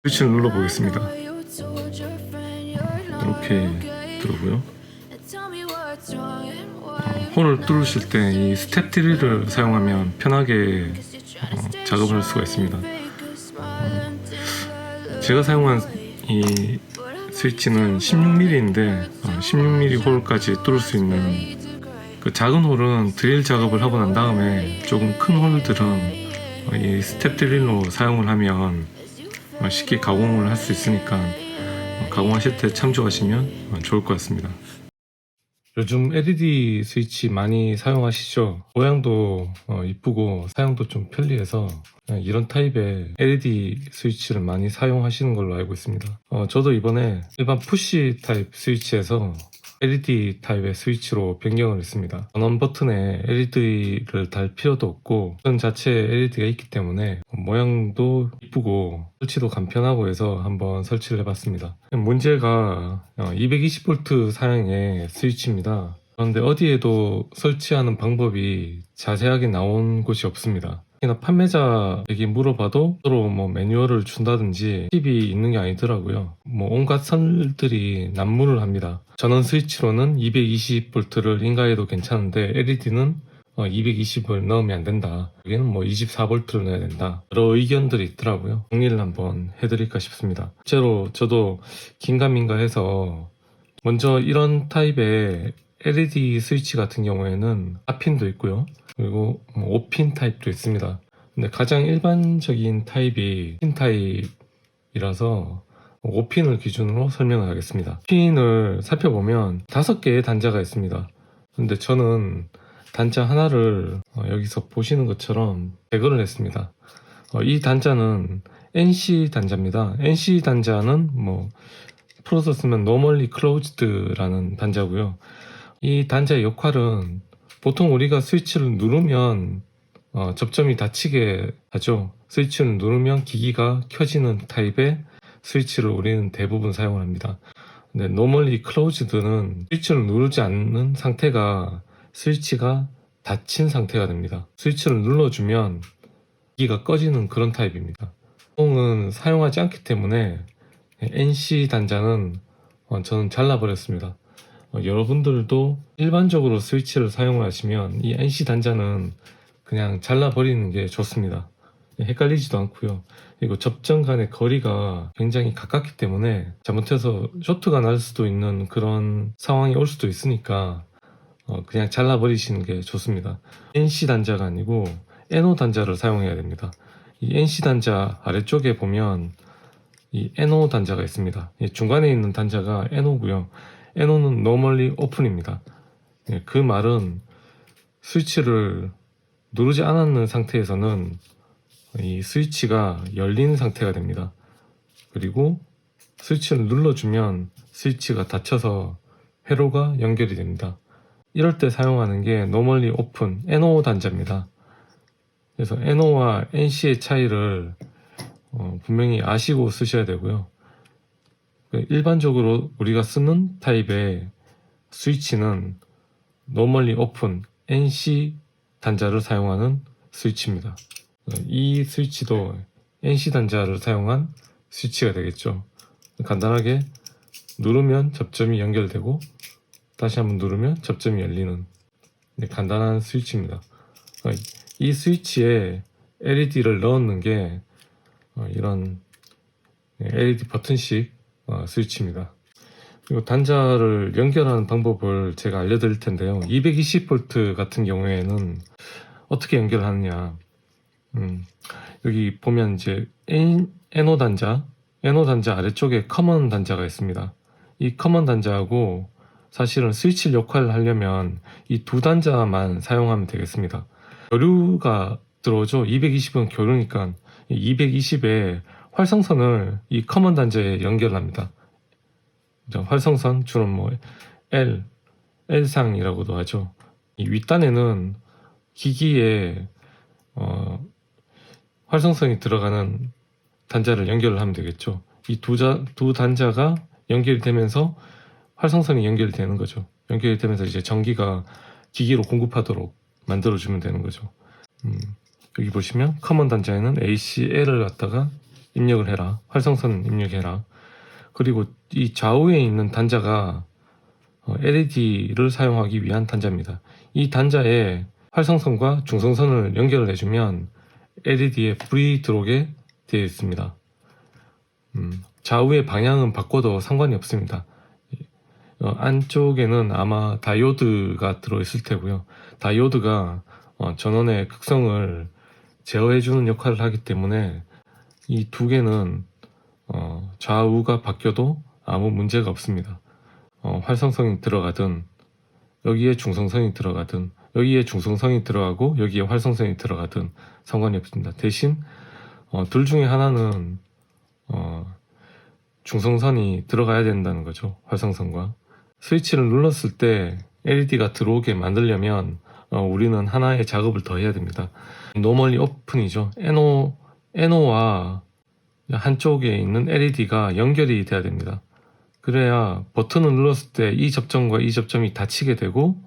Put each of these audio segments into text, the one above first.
스위치를 눌러보겠습니다. 이렇게 들어오고요. 홀을 뚫으실 때 이 스텝 드릴을 사용하면 편하게 작업을 할 수가 있습니다. 제가 사용한 이 스위치는 16mm인데 16mm 홀까지 뚫을 수 있는 그 작은 홀은 드릴 작업을 하고 난 다음에 조금 큰 홀들은 이 스텝 드릴로 사용을 하면 쉽게 가공을 할 수 있으니까 가공하실 때 참조하시면 좋을 것 같습니다. 요즘 LED 스위치 많이 사용하시죠? 모양도 이쁘고 사용도 좀 편리해서 이런 타입의 LED 스위치를 많이 사용하시는 걸로 알고 있습니다. 저도 이번에 일반 푸시 타입 스위치에서 LED 타입의 스위치로 변경을 했습니다. 전원 버튼에 LED를 달 필요도 없고 버튼 자체에 LED가 있기 때문에 모양도 이쁘고 설치도 간편하고 해서 한번 설치를 해봤습니다. 문제가 220V 사양의 스위치입니다. 그런데 어디에도 설치하는 방법이 자세하게 나온 곳이 없습니다. 특히나 판매자에게 물어봐도 서로 매뉴얼을 준다든지 팁이 있는 게 아니더라고요. 온갖 선들이 난무를 합니다. 전원 스위치로는 220V를 인가해도 괜찮은데 LED는 220을 넣으면 안 된다. 여기는 24V를 넣어야 된다. 여러 의견들이 있더라고요. 정리를 한번 해드릴까 싶습니다. 실제로 저도 긴가민가 해서 먼저 이런 타입의 LED 스위치 같은 경우에는 4핀도 있고요. 그리고 5핀 타입도 있습니다. 근데 가장 일반적인 타입이 핀 타입이라서 5핀을 기준으로 설명을 하겠습니다. 핀을 살펴보면 5개의 단자가 있습니다. 근데 저는 단자 하나를 여기서 보시는 것처럼 제거를 했습니다. 이 단자는 NC 단자입니다. NC 단자는 풀어서 쓰면 Normally Closed라는 단자고요. 이 단자의 역할은 보통 우리가 스위치를 누르면 접점이 닫히게 하죠. 스위치를 누르면 기기가 켜지는 타입의 스위치를 우리는 대부분 사용을 합니다. 근데 Normally Closed는 스위치를 누르지 않는 상태가 스위치가 닫힌 상태가 됩니다. 스위치를 눌러주면 기기가 꺼지는 그런 타입입니다. 보통은 사용하지 않기 때문에 NC 단자는 저는 잘라버렸습니다. 여러분들도 일반적으로 스위치를 사용하시면 이 NC 단자는 그냥 잘라버리는 게 좋습니다. 헷갈리지도 않고요. 그리고 접점 간의 거리가 굉장히 가깝기 때문에 잘못해서 쇼트가 날 수도 있는 그런 상황이 올 수도 있으니까 그냥 잘라버리시는 게 좋습니다. NC 단자가 아니고 NO 단자를 사용해야 됩니다. 이 NC 단자 아래쪽에 보면 이 NO 단자가 있습니다. 중간에 있는 단자가 NO고요. NO는 Normally Open입니다. 그 말은 스위치를 누르지 않았는 상태에서는 이 스위치가 열린 상태가 됩니다. 그리고 스위치를 눌러주면 스위치가 닫혀서 회로가 연결이 됩니다. 이럴 때 사용하는 게 Normally Open NO 단자입니다. 그래서 NO와 NC의 차이를 분명히 아시고 쓰셔야 되고요. 일반적으로 우리가 쓰는 타입의 스위치는 Normally Open NC 단자를 사용하는 스위치입니다. 이 스위치도 NC 단자를 사용한 스위치가 되겠죠. 간단하게 누르면 접점이 연결되고 다시 한번 누르면 접점이 열리는 간단한 스위치입니다. 이 스위치에 LED를 넣는 게 이런 LED 버튼식 스위치입니다. 그리고 단자를 연결하는 방법을 제가 알려드릴 텐데요. 220V 같은 경우에는 어떻게 연결하느냐. 여기 보면 이제 NO 단자 아래쪽에 커먼 단자가 있습니다. 이 커먼 단자하고 사실은 스위치 역할을 하려면 이 두 단자만 사용하면 되겠습니다. 교류가 들어오죠. 220은 교류니까 220에 활성선을 이 커먼 단자에 연결합니다. 활성선 주로 L상이라고도 하죠. 이 윗단에는 기기에 활성선이 들어가는 단자를 연결을 하면 되겠죠. 이 두 단자가 연결이 되면서 활성선이 연결이 되는 거죠. 연결이 되면서 이제 전기가 기기로 공급하도록 만들어주면 되는 거죠. 여기 보시면 커먼 단자에는 ACL을 갖다가 입력을 해라. 활성선 입력해라. 그리고 이 좌우에 있는 단자가 LED를 사용하기 위한 단자입니다. 이 단자에 활성선과 중성선을 연결을 해주면 LED에 불이 들어오게 되어 있습니다. 좌우의 방향은 바꿔도 상관이 없습니다. 안쪽에는 아마 다이오드가 들어있을 테고요. 다이오드가 전원의 극성을 제어해주는 역할을 하기 때문에 이 두 개는 좌우가 바뀌어도 아무 문제가 없습니다. 활성선이 들어가든 여기에 중성선이 들어가든 여기에 중성선이 들어가고 여기에 활성선이 들어가든 상관이 없습니다. 대신 둘 중에 하나는 중성선이 들어가야 된다는 거죠. 활성선과. 스위치를 눌렀을 때 LED가 들어오게 만들려면 우리는 하나의 작업을 더 해야 됩니다. 노멀리 오픈이죠. NO와 한쪽에 있는 LED가 연결이 돼야 됩니다. 그래야 버튼을 눌렀을 때 이 접점과 이 접점이 닫히게 되고,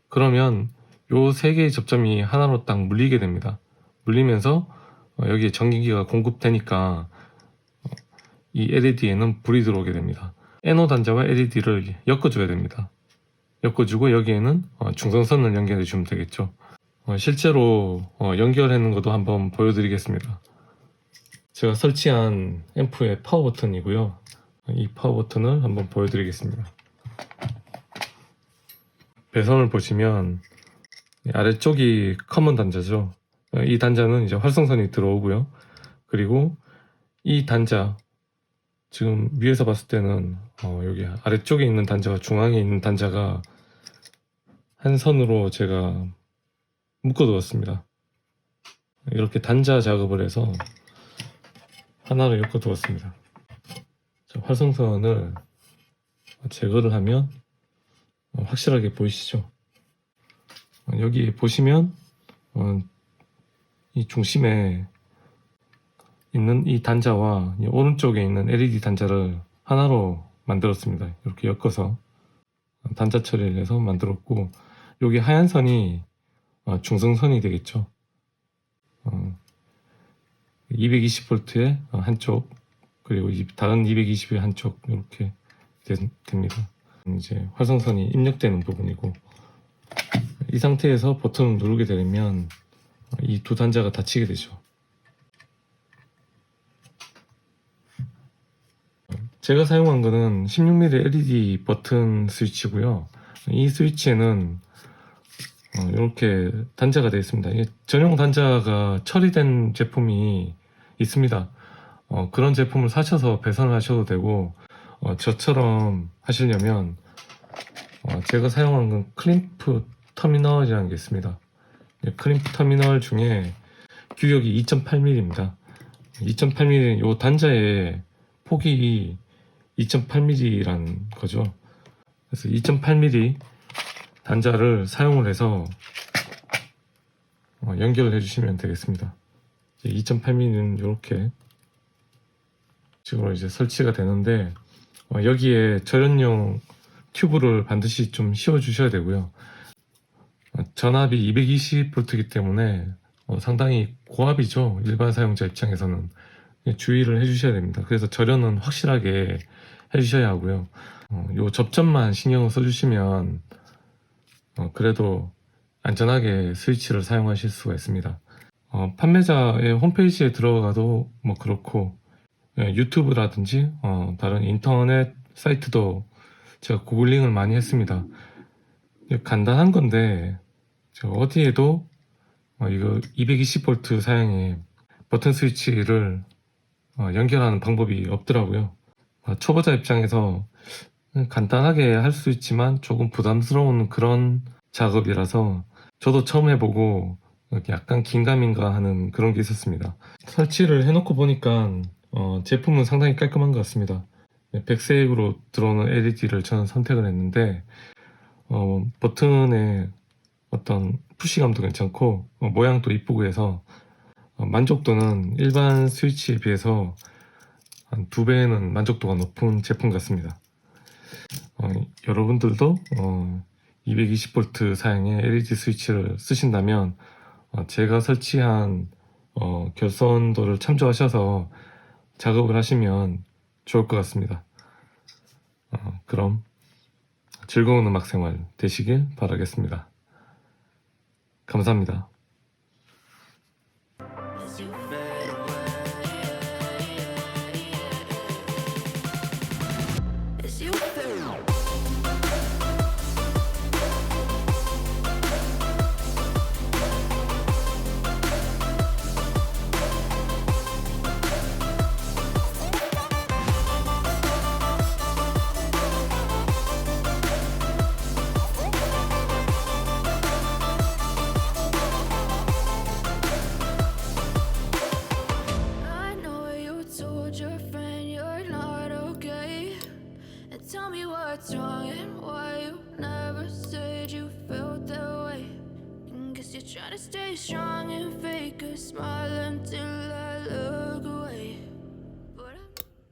그러면 요 세 개의 접점이 하나로 딱 물리게 됩니다. 물리면서 여기에 전기기가 공급되니까 이 LED에는 불이 들어오게 됩니다. NO 단자와 LED를 엮어줘야 됩니다. 옅어주고 여기에는 중성선을 연결해 주면 되겠죠. 실제로 연결하는 것도 한번 보여드리겠습니다. 제가 설치한 앰프의 파워 버튼이고요. 이 파워 버튼을 한번 보여드리겠습니다. 배선을 보시면 아래쪽이 커먼 단자죠. 이 단자는 이제 활성선이 들어오고요. 그리고 이 단자, 지금 위에서 봤을 때는 여기 아래쪽에 있는 단자와 중앙에 있는 단자가 한 선으로 제가 묶어두었습니다. 이렇게 단자 작업을 해서 하나를 엮어두었습니다. 활성선을 제거를 하면 확실하게 보이시죠? 여기 보시면 이 중심에 있는 이 단자와 이 오른쪽에 있는 LED 단자를 하나로 만들었습니다. 이렇게 엮어서 단자 처리를 해서 만들었고, 여기 하얀 선이 중성선이 되겠죠. 220V의 한쪽, 그리고 다른 220의 한쪽, 이렇게 됩니다. 이제 활성선이 입력되는 부분이고, 이 상태에서 버튼을 누르게 되면 이 두 단자가 닫히게 되죠. 제가 사용한 거는 16mm LED 버튼 스위치고요. 이 스위치에는 이렇게 단자가 되어 있습니다. 전용 단자가 처리된 제품이 있습니다. 그런 제품을 사셔서 배선을 하셔도 되고, 저처럼 하시려면 제가 사용하는 건 클림프 터미널이라는 게 있습니다. 클림프 터미널 중에 규격이 2.8mm입니다. 2.8mm, 이 단자의 폭이 2.8mm란 거죠. 그래서 2.8mm 단자를 사용을 해서 연결을 해주시면 되겠습니다. 2.8mm는 이렇게 식으로 이제 설치가 되는데, 여기에 절연용 튜브를 반드시 좀 씌워 주셔야 되고요. 전압이 220V이기 때문에 상당히 고압이죠. 일반 사용자 입장에서는 주의를 해주셔야 됩니다. 그래서 절연은 확실하게 해주셔야 하고요. 요 접점만 신경을 써주시면 그래도 안전하게 스위치를 사용하실 수가 있습니다. 판매자의 홈페이지에 들어가도 뭐 그렇고, 유튜브라든지 다른 인터넷 사이트도 제가 구글링을 많이 했습니다. 간단한 건데 제가 어디에도 이거 220V 사양의 버튼 스위치를 연결하는 방법이 없더라고요. 초보자 입장에서 간단하게 할 수 있지만 조금 부담스러운 그런 작업이라서 저도 처음 해보고 약간 긴가민가 하는 그런 게 있었습니다. 설치를 해놓고 보니까 제품은 상당히 깔끔한 것 같습니다. 백색으로 들어오는 LED를 저는 선택을 했는데 버튼의 어떤 푸시감도 괜찮고 모양도 이쁘고 해서 만족도는 일반 스위치에 비해서 한 2배는 만족도가 높은 제품 같습니다. 여러분들도 220V 사양의 LED 스위치를 쓰신다면 제가 설치한 결선도를 참조하셔서 작업을 하시면 좋을 것 같습니다. 그럼 즐거운 음악 생활 되시길 바라겠습니다. 감사합니다. As you fade away, as you fade away. I know you told your friend you're not okay. And tell me what's wrong and why you never said you felt that way. And guess you're trying to stay strong and fake a smile until I look